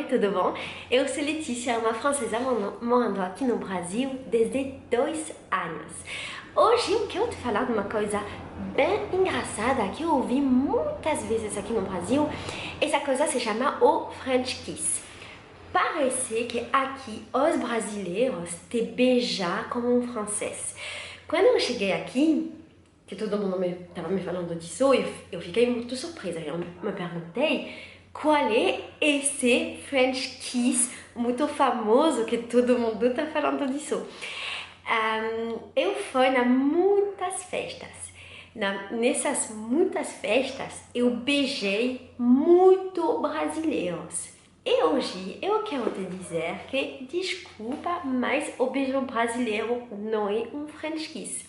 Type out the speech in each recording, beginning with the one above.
tudo bom? Eu sou Letícia, uma francesa morando aqui no Brasil desde 2 anos. Hoje eu quero te falar de uma coisa bem engraçada que eu ouvi muitas vezes aqui no Brasil. Essa coisa se chama o French Kiss. Parece que aqui os brasileiros te beijam como um francês. Quando eu cheguei aqui, que todo mundo estava me falando disso, eu fiquei muito surpresa. Eu me perguntei qual é esse French Kiss muito famoso que todo mundo está falando disso. Eu fui em muitas festas. Nessas muitas festas, eu beijei muito brasileiros. E hoje eu quero te dizer que, desculpa, mas o beijo brasileiro não é um French Kiss.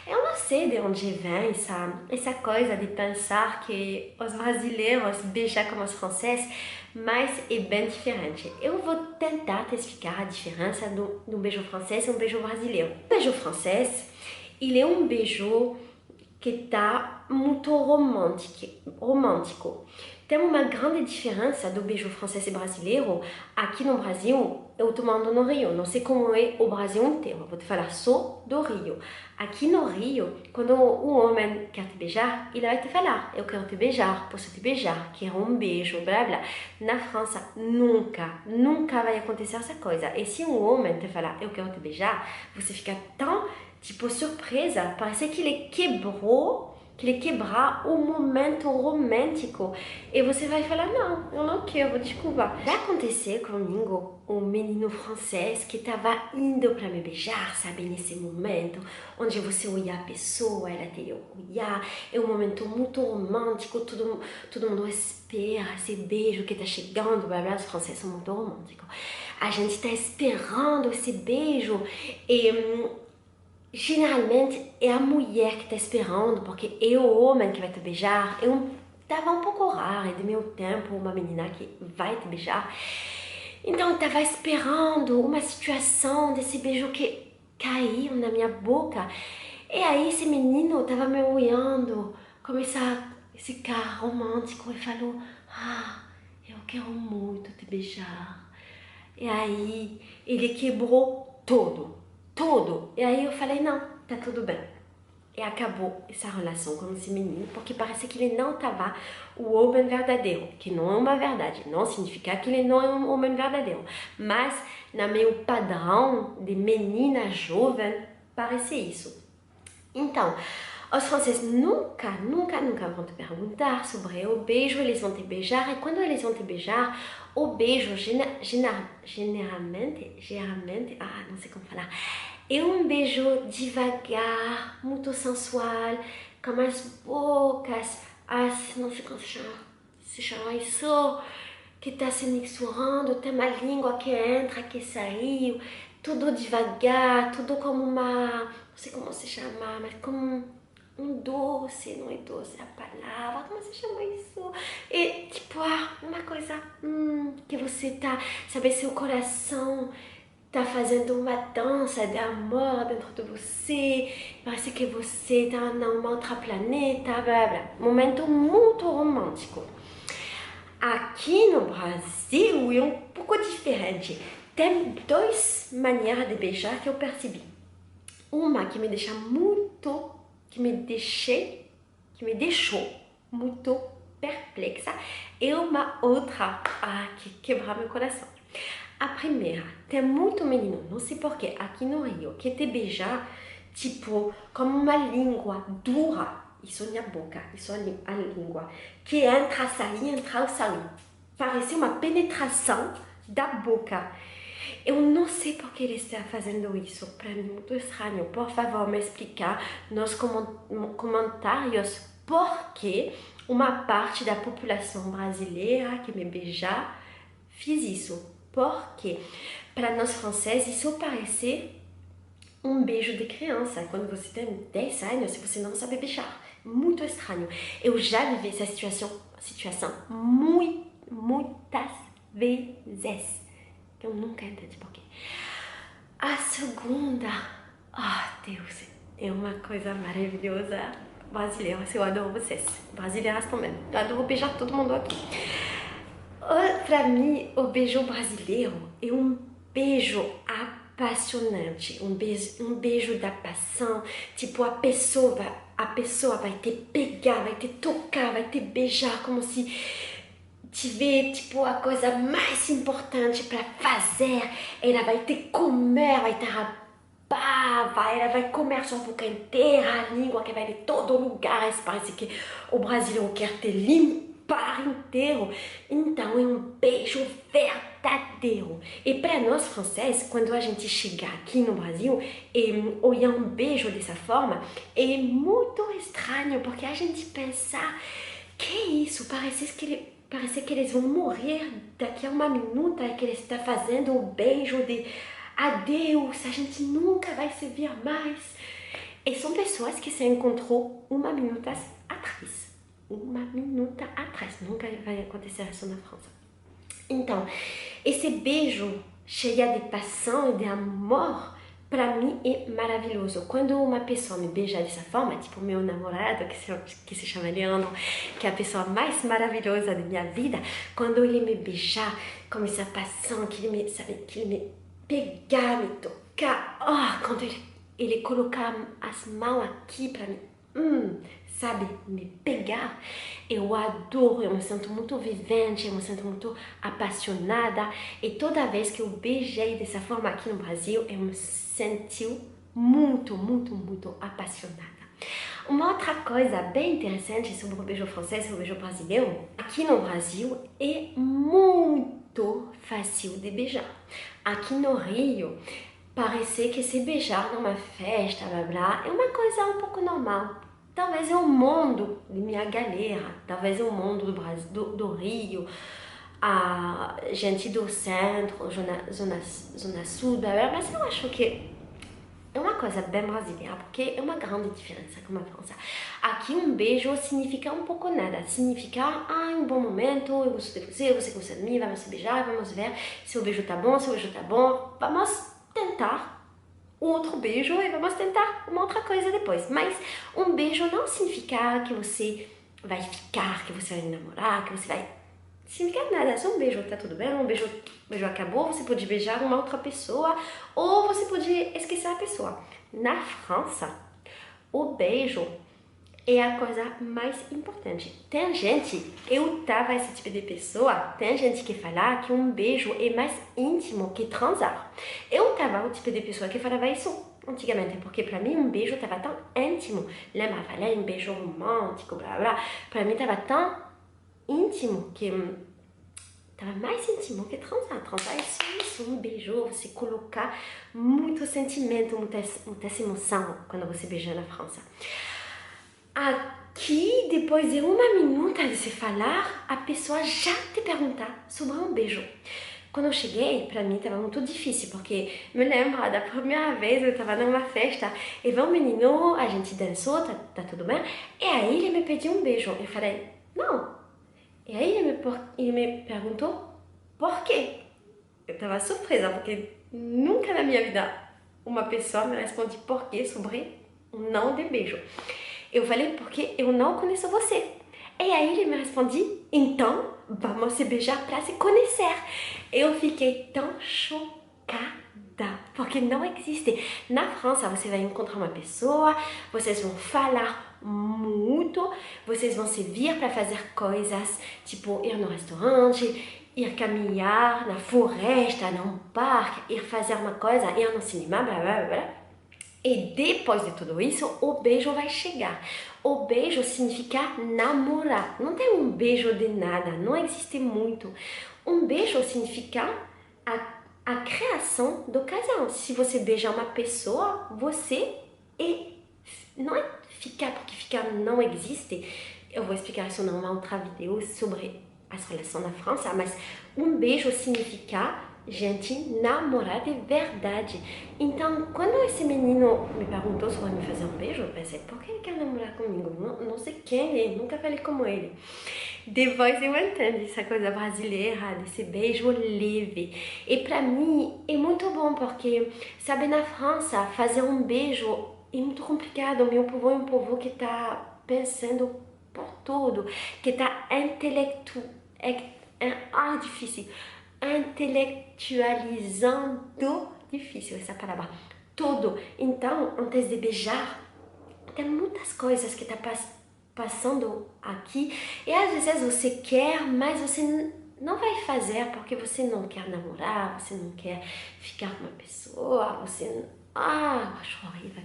Eu não sei de onde vem essa coisa de pensar que os brasileiros beijam como os franceses, mas é bem diferente. Eu vou tentar te explicar a diferença do beijo francês e um beijo brasileiro. O beijo francês, ele é um beijo que está muito romântico. Tem uma grande diferença do beijo francês e brasileiro. Aqui no Brasil, eu estou morando no Rio, não sei como é o Brasil inteiro, vou te falar só do Rio. Aqui no Rio, quando o homem quer te beijar, ele vai te falar: eu quero te beijar, posso te beijar, quero um beijo, blá blá. Na França, nunca vai acontecer essa coisa. E se um homem te falar: eu quero te beijar, você fica tão, surpresa, parece que ele quebrou o momento romântico. E você vai falar: não, eu não quero, desculpa. Já aconteceu comigo um menino francês que estava indo para me beijar, sabe? Nesse momento, onde você olha a pessoa, ela te olhar. É um momento muito romântico, todo mundo espera esse beijo que está chegando, blá blá. Os franceses são muito românticos. A gente está esperando esse beijo e geralmente é a mulher que está esperando, porque é o homem que vai te beijar. Tava um pouco raro do meu tempo uma menina que vai te beijar. Então eu tava esperando uma situação desse beijo que caiu na minha boca. E aí esse menino tava me olhando com esse cara romântico e falou: eu quero muito te beijar. E aí ele quebrou tudo. E aí eu falei: não, tá tudo bem. E acabou essa relação com esse menino, porque parece que ele não estava o homem verdadeiro, que não é uma verdade, não significa que ele não é um homem verdadeiro, mas no meu padrão de menina jovem, parece isso. Então, os franceses nunca vão te perguntar sobre o beijo, eles vão te beijar, e quando eles vão te beijar, o beijo geralmente, não sei como falar, é um beijo devagar, muito sensual, com as bocas, não sei como se chama isso, que está se misturando, tem uma língua que entra, que saiu, tudo devagar, tudo como não sei como se chama, mas como um doce, não é doce a palavra, como se chama isso? E uma coisa que você sabe, seu coração tá fazendo uma dança de amor dentro de você, parece que você tá numa outra planeta, blá blá. Momento muito romântico. Aqui no Brasil é um pouco diferente. Tem duas maneiras de beijar que eu percebi. Uma que me deixou muito perplexa, e uma outra que quebra meu coração. A primeira, tem muito menino, não sei porquê, aqui no Rio, que te beija como uma língua dura, isso é a boca, isso é a língua, que entra, sai. Parece uma penetração da boca. Eu não sei por que ele está fazendo isso, para mim é muito estranho. Por favor, me explicar nos comentários por que uma parte da população brasileira que me beija fez isso. Porque para nós franceses isso parece um beijo de criança, quando você tem 10 anos e você não sabe beijar. Muito estranho. Eu já vivi essa situação muitas vezes. Eu nunca entendi por quê. A segunda, Deus, é uma coisa maravilhosa. Brasileiras, eu adoro vocês. Brasileiras também. Eu adoro beijar todo mundo aqui. para mim, o beijo brasileiro é beijo apaixonante, beijo da paixão, tipo a pessoa vai te pegar, vai te tocar, vai te beijar como se tiver tipo a coisa mais importante para fazer, ela vai te comer, vai te rapar, ela vai comer sua boca inteira, a língua que vai de todo lugar, parece que o brasileiro quer te limpar inteiro, então é beijo verdadeiro. E para nós franceses, quando a gente chega aqui no Brasil e olhar beijo dessa forma, é muito estranho, porque a gente pensa, que é isso? Parece que eles vão morrer daqui a uma minuta que ele está fazendo o beijo de adeus, a gente nunca vai se ver mais. E são pessoas que se encontrou uma minuta atrás. Uma minuta atrás. Nunca vai acontecer isso na França. Então, esse beijo cheio de paixão e de amor, para mim é maravilhoso. Quando uma pessoa me beija dessa forma, tipo meu namorado, que se chama Leandro, que é a pessoa mais maravilhosa da minha vida, quando ele me beijar com essa paixão, que ele me pegar, me tocar, quando ele colocar as mãos aqui para mim, sabe, me pegar, eu adoro, eu me sinto muito vivente, eu me sinto muito apaixonada, e toda vez que eu beijei dessa forma aqui no Brasil, eu me senti muito, muito, muito apaixonada. Uma outra coisa bem interessante sobre o beijo francês e o beijo brasileiro, aqui no Brasil é muito fácil de beijar. Aqui no Rio, parece que se beijar numa festa, blá blá, é uma coisa um pouco normal. Talvez é o mundo de minha galera, talvez é o mundo do Brasil, do Rio, a gente do centro, zona sul, blá blá, mas eu acho que é uma coisa bem brasileira, porque é uma grande diferença com a França. Aqui beijo significa um pouco nada, significa um bom momento, eu gosto de você gosta de mim, vamos se beijar, vamos ver se o beijo tá bom, vamos tentar outro beijo e vamos tentar uma outra coisa depois. Mas beijo não significa que você vai ficar, que você vai namorar, que você vai... Significa nada, é só beijo, tá tudo bem, beijo acabou, você pode beijar uma outra pessoa ou você pode esquecer a pessoa. Na França, o beijo é a coisa mais importante. Tem gente, eu tava esse tipo de pessoa, tem gente que fala que beijo é mais íntimo que transar. Eu tava o tipo de pessoa que falava isso antigamente, porque para mim beijo tava tão íntimo. Lembra, falar beijo romântico, blá blá, para mim tava tão íntimo que tava mais íntimo que transar. Transar é só isso, beijo, você colocar muito sentimento, muita emoção quando você beija na França. Aqui, depois de uma minuta de se falar, a pessoa já te pergunta sobre beijo. Quando eu cheguei, para mim estava muito difícil, porque me lembro da primeira vez eu estava numa festa e veio um menino, a gente dançou, tá tudo bem, e aí ele me pediu beijo. Eu falei, não. E aí ele me perguntou por quê. Eu estava surpresa, porque nunca na minha vida uma pessoa me responde por quê sobre não de beijo. Eu falei, porque eu não conheço você. E aí ele me responde, então vamos se beijar para se conhecer. Eu fiquei tão chocada, porque não existe. Na França você vai encontrar uma pessoa, vocês vão falar muito, vocês vão se vir para fazer coisas, tipo ir no restaurante, ir caminhar na floresta, num parque, ir fazer uma coisa, ir no cinema, blá blá blá. E depois de tudo isso, o beijo vai chegar. O beijo significa namorar. Não tem beijo de nada, não existe muito. Beijo significa a criação do casal. Se você beijar uma pessoa, você não é ficar, porque ficar não existe. Eu vou explicar isso numa outra vídeo sobre as relações na França, mas beijo significa gente namorar de verdade. Então, quando esse menino me perguntou sobre me fazer beijo, eu pensei, por que ele quer namorar comigo? Não sei quem ele, nunca falei com ele. Depois eu entendo essa coisa brasileira, desse beijo leve. E pra mim é muito bom, porque, sabe, na França, fazer beijo é muito complicado. Meu povo é um povo que tá pensando por tudo, que tá difícil. Intelectualizando, difícil essa palavra. Tudo. Então, antes de beijar, tem muitas coisas que tá passando aqui. E às vezes você quer, mas você não vai fazer porque você não quer namorar, você não quer ficar com uma pessoa, você... acho horrível.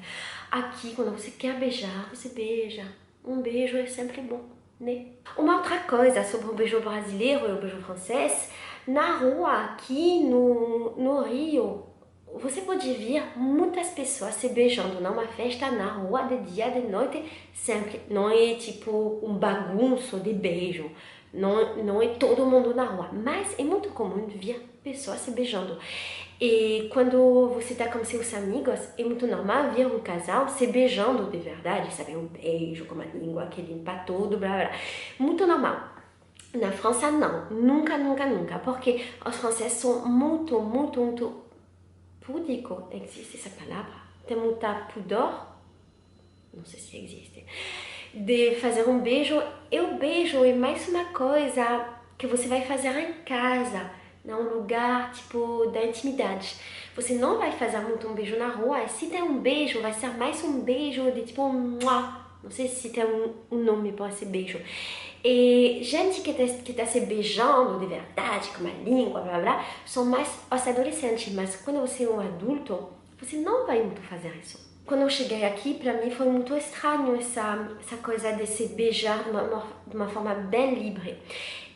Aqui, quando você quer beijar, você beija. Um beijo é sempre bom, né? Uma outra coisa sobre o beijo brasileiro e o beijo francês, na rua aqui no Rio, você pode ver muitas pessoas se beijando numa festa na rua, de dia, de noite, sempre. Não é tipo um bagunço de beijo, não é todo mundo na rua, mas é muito comum ver pessoas se beijando. E quando você está com seus amigos, é muito normal ver um casal se beijando de verdade, sabe? Um beijo com uma língua que limpa tudo, blá blá. Muito normal. Na França, não. Nunca, nunca, nunca. Porque os franceses são muito púdicos. Existe essa palavra? Tem muita pudor? Não sei se existe. De fazer um beijo. E o beijo é mais uma coisa que você vai fazer em casa. Num lugar, tipo, da intimidade. Você não vai fazer muito um beijo na rua. E se tem um beijo, vai ser mais um beijo de tipo um... Não sei se tem um nome para esse beijo. E gente que tá se beijando de verdade, com uma língua, blá blá, são mais os adolescentes. Mas quando você é um adulto, você não vai muito fazer isso. Quando eu cheguei aqui, para mim foi muito estranho essa coisa de se beijar de uma forma bem livre.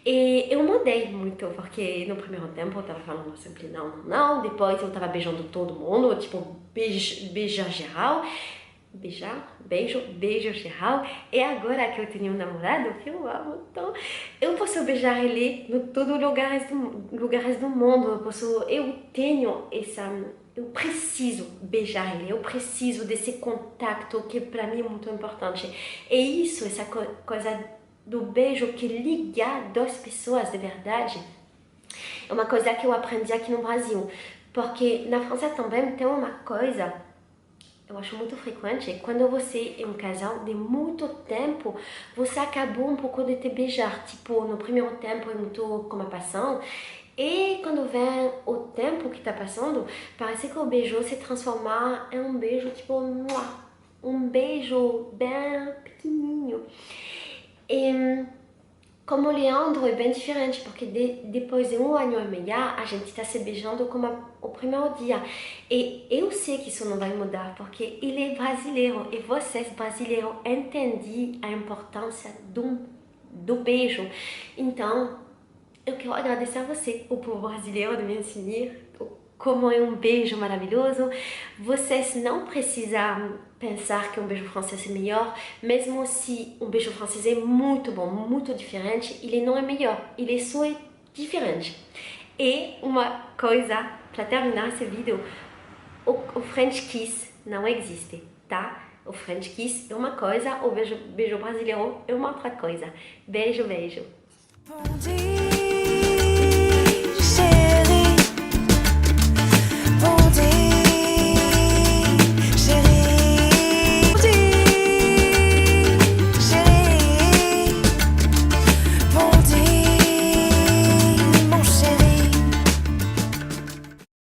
E eu mudei muito, porque no primeiro tempo eu tava falando sempre não, depois eu tava beijando todo mundo, tipo, beijar geral, beijo geral, e agora que eu tenho um namorado, que eu amo, então eu posso beijar ele em todos os lugares do mundo, eu preciso beijar ele, eu preciso desse contato que para mim é muito importante. E isso, essa coisa do beijo que liga duas pessoas de verdade, é uma coisa que eu aprendi aqui no Brasil. Porque na França também tem uma coisa, eu acho muito frequente, quando você é um casal de muito tempo, você acabou um pouco de te beijar. Tipo, no primeiro tempo é muito como a passão, e quando vem o tempo que está passando, parece que o beijo se transforma em um beijo tipo, um beijo bem pequenininho. E como o Leandro é bem diferente, porque depois de 1 ano e meio, a gente está se beijando como o primeiro dia. E eu sei que isso não vai mudar, porque ele é brasileiro, e vocês brasileiros entendem a importância do beijo. Então, eu quero agradecer a você, o povo brasileiro, de me ensinar como é um beijo maravilhoso. Vocês não precisam pensar que um beijo francês é melhor, mesmo se um beijo francês é muito bom, muito diferente, ele não é melhor, ele só é diferente. E uma coisa, para terminar esse vídeo, o French Kiss não existe, tá? O French Kiss é uma coisa, o beijo brasileiro é uma outra coisa. Beijo, beijo.